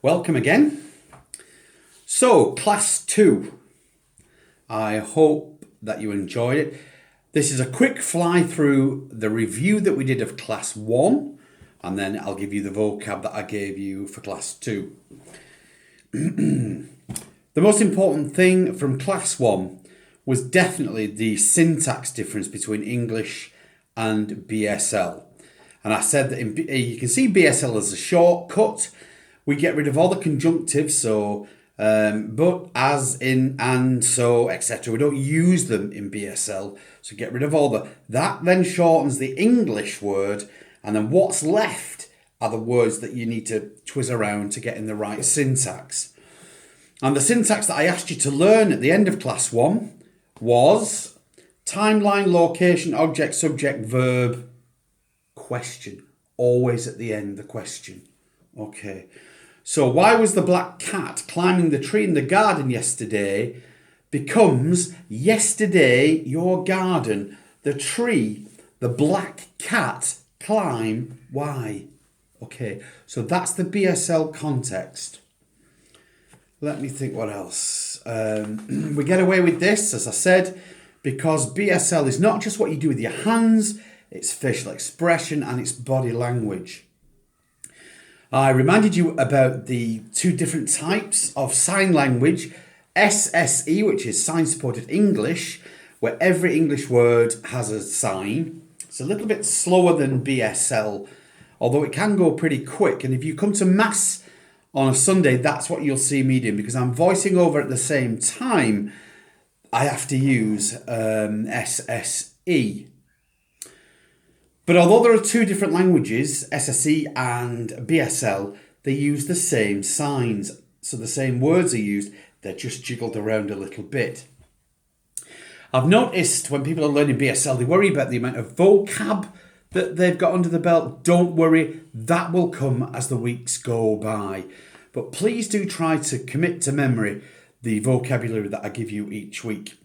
Welcome again. So, Class 2. I hope that you enjoyed it. This is a quick fly through the review that we did of Class 1, and then I'll give you the vocab that I gave you for Class 2. The most important thing from Class 1 was definitely the syntax difference between English and BSL. And I said that you can see BSL as a shortcut. We get rid of all the conjunctives, so but, as, in, and, so, etc. We don't use them in BSL, so get rid of all that then shortens the English word, and then what's left are the words that you need to twist around to get in the right syntax. And the syntax that I asked you to learn at the end of Class 1 was timeline, location, object, subject, verb, question. Always at the end, the question. Okay. So why was the black cat climbing the tree in the garden yesterday becomes yesterday your garden, the tree, the black cat climb, why? Okay, so that's the BSL context. Let me think what else. We get away with this, as I said, because BSL is not just what you do with your hands, it's facial expression and it's body language. I reminded you about the two different types of sign language, SSE, which is sign supported English, where every English word has a sign. It's a little bit slower than BSL, although it can go pretty quick. And if you come to maths on a Sunday, that's what you'll see me doing, because I'm voicing over at the same time. I have to use SSE. But although there are two different languages, SSE and BSL, they use the same signs. So the same words are used, they're just jiggled around a little bit. I've noticed when people are learning BSL, they worry about the amount of vocab that they've got under the belt. Don't worry, that will come as the weeks go by. But please do try to commit to memory the vocabulary that I give you each week.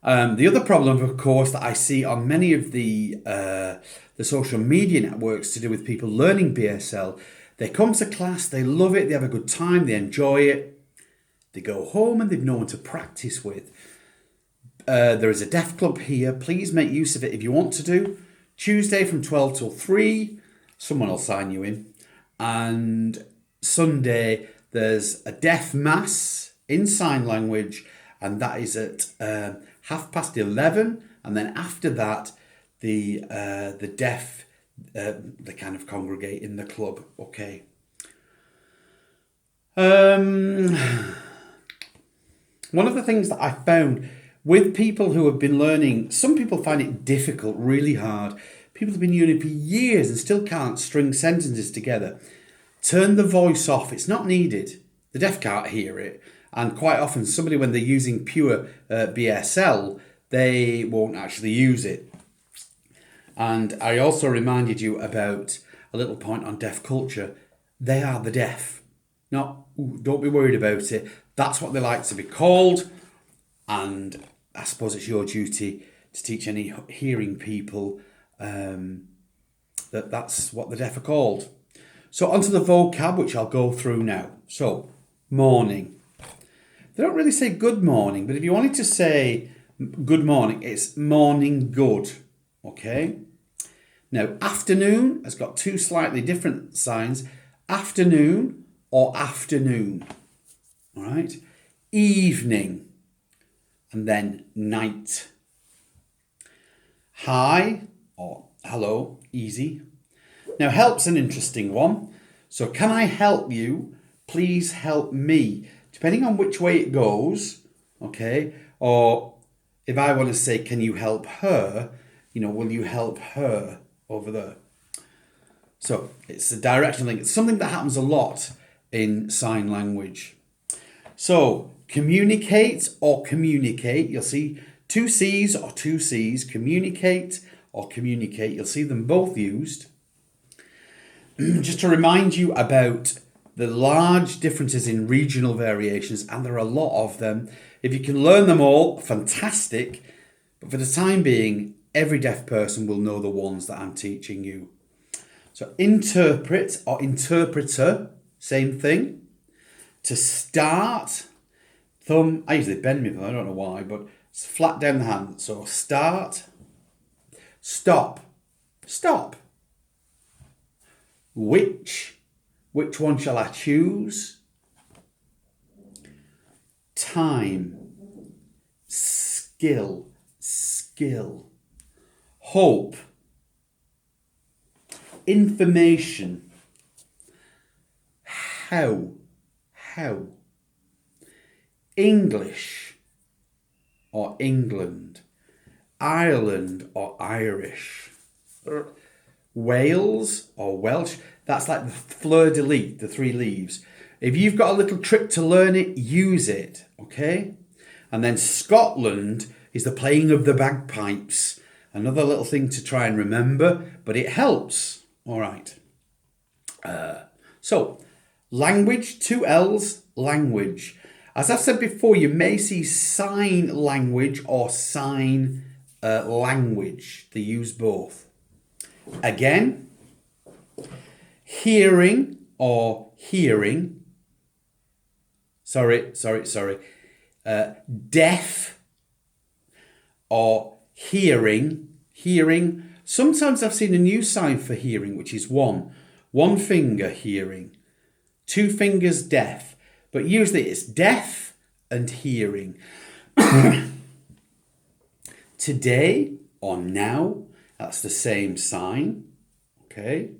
The other problem, of course, that I see on many of the social media networks to do with people learning BSL, they come to class, they love it, they have a good time, they enjoy it. They go home and they've no one to practice with. There is a deaf club here. Please make use of it if you want to do. Tuesday from 12 till 3, someone will sign you in. And Sunday, there's a deaf mass in sign language, and that is at 11:30, and then after that, the deaf they kind of congregate in the club. Okay. One of the things that I found with people who have been learning, some people find it difficult, really hard. People have been using it for years and still can't string sentences together. Turn the voice off. It's not needed. The deaf can't hear it. And quite often, somebody, when they're using pure BSL, they won't actually use it. And I also reminded you about a little point on deaf culture. They are the deaf. Don't be worried about it. That's what they like to be called. And I suppose it's your duty to teach any hearing people that's what the deaf are called. So onto the vocab, which I'll go through now. So, morning. They don't really say good morning, but if you wanted to say good morning, it's morning good, okay? Now, afternoon has got two slightly different signs, afternoon or afternoon, all right? Evening, and then night. Hi or hello, easy. Now, help's an interesting one. So, can I help you? Please help me. Depending on which way it goes, okay, or if I want to say, can you help her, will you help her over there? So it's a directional link. It's something that happens a lot in sign language. So communicate or communicate, you'll see two C's or two C's, communicate or communicate, you'll see them both used. Just to remind you about the large differences in regional variations, and there are a lot of them. If you can learn them all, fantastic. But for the time being, every deaf person will know the ones that I'm teaching you. So interpret or interpreter, same thing. To start, thumb, I usually bend my thumb, I don't know why, but it's flat down the hand. So start, stop, stop. Which one shall I choose? Time, skill, skill. Hope, information. How. English or England. Ireland or Irish. Wales or Welsh. That's like the fleur-de-lis, the 3 leaves. If you've got a little trick to learn it, use it, okay? And then Scotland is the playing of the bagpipes. Another little thing to try and remember, but it helps. All right. So, language, 2 L's, language. As I've said before, you may see sign language or sign language. They use both. Again, hearing or hearing. Sorry. Deaf or hearing. Hearing. Sometimes I've seen a new sign for hearing, which is one finger hearing, 2 fingers deaf, but usually it's deaf and hearing. Today or now, that's the same sign. Okay.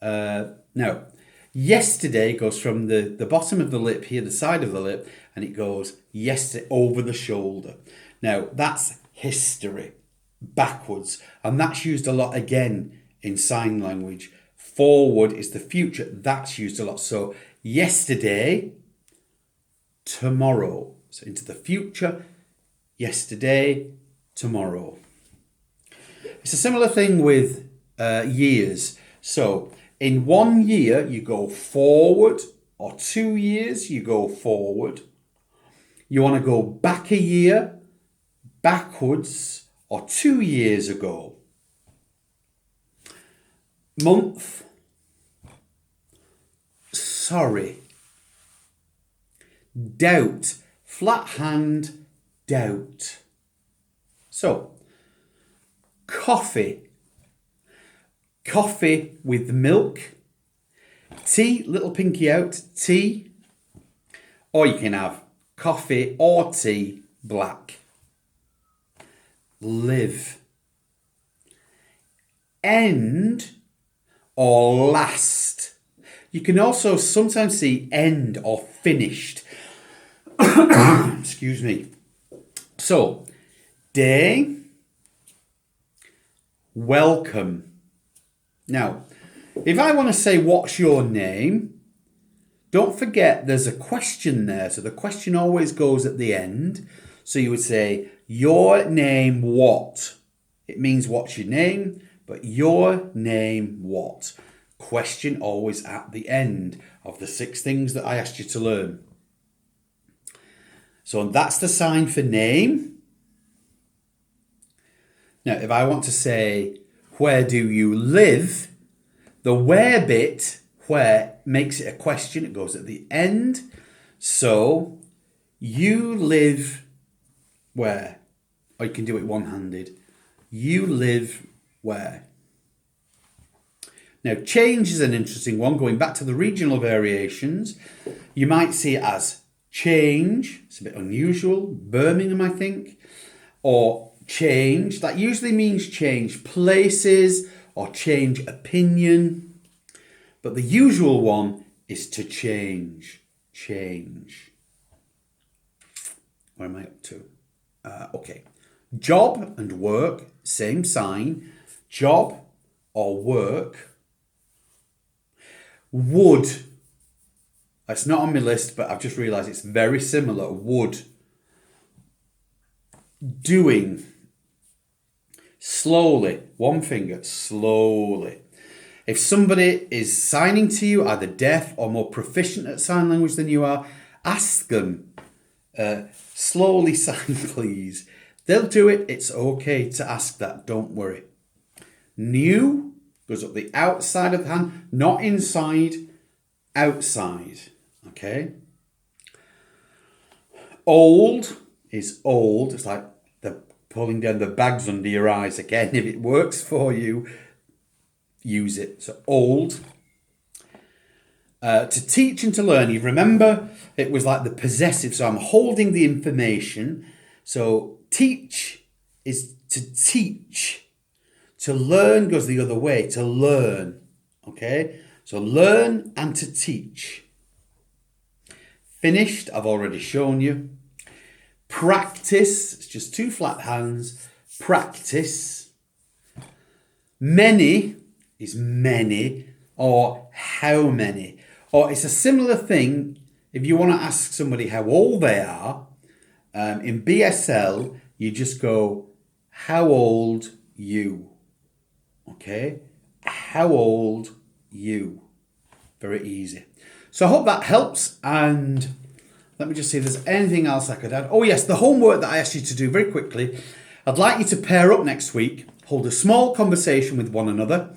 Now, yesterday goes from the bottom of the lip here, the side of the lip, and it goes yesterday over the shoulder. Now, that's history, backwards, and that's used a lot again in sign language. Forward is the future, that's used a lot. So, yesterday, tomorrow. So, into the future, yesterday, tomorrow. It's a similar thing with years. So, in 1 year, you go forward, or 2 years, you go forward. You want to go back a year, backwards, or 2 years ago. Month, sorry. Doubt, flat hand, doubt. So, coffee. Coffee with milk. Tea, little pinky out, tea. Or you can have coffee or tea, black. Live. End or last. You can also sometimes see end or finished. Excuse me. So, day, welcome. Now, if I want to say, what's your name? Don't forget there's a question there. So the question always goes at the end. So you would say, your name what? It means what's your name, but your name what? Question always at the end of the 6 things that I asked you to learn. So that's the sign for name. Now, if I want to say, where do you live? The where bit, where, makes it a question. It goes at the end. So, you live where? Or you can do it one-handed. You live where? Now, change is an interesting one. Going back to the regional variations, you might see it as change. It's a bit unusual. Birmingham, I think. Or change. That usually means change places or change opinion. But the usual one is to change. Change. Where am I up to? Okay. Job and work, same sign. Job or work. Would. It's not on my list, but I've just realised it's very similar. Would. Doing. Slowly. One finger. Slowly. If somebody is signing to you, either deaf or more proficient at sign language than you are, ask them, slowly sign please. They'll do it. It's okay to ask that. Don't worry. New goes up the outside of the hand, not inside. outside. Okay. Old is old. It's like the pulling down the bags under your eyes again. If it works for you, use it. So old. To teach and to learn. You remember it was like the possessive. So I'm holding the information. So teach is to teach. To learn goes the other way. To learn. Okay. So learn and to teach. Finished, I've already shown you. Practice, it's just two flat hands. Practice. Many is many or how many. Or it's a similar thing if you want to ask somebody how old they are. In BSL, you just go, how old you? Okay? How old you? Very easy. So I hope that helps, and let me just see if there's anything else I could add. Oh yes, the homework that I asked you to do very quickly. I'd like you to pair up next week, hold a small conversation with one another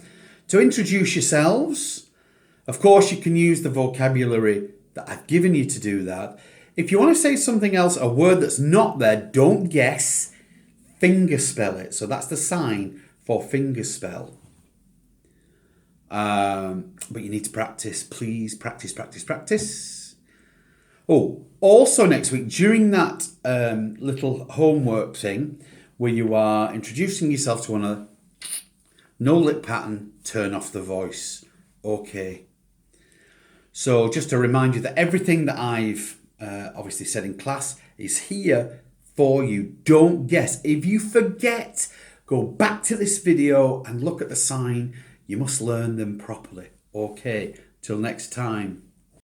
to introduce yourselves. Of course, you can use the vocabulary that I've given you to do that. If you want to say something else, a word that's not there, don't guess, finger spell it. So that's the sign for finger spell. But you need to practice, please. Practice. Oh, also next week, during that little homework thing where you are introducing yourself to one another, no lip pattern, turn off the voice. Okay. So just to remind you that everything that I've obviously said in class is here for you. Don't guess. If you forget, go back to this video and look at the sign. You must learn them properly. Okay, till next time.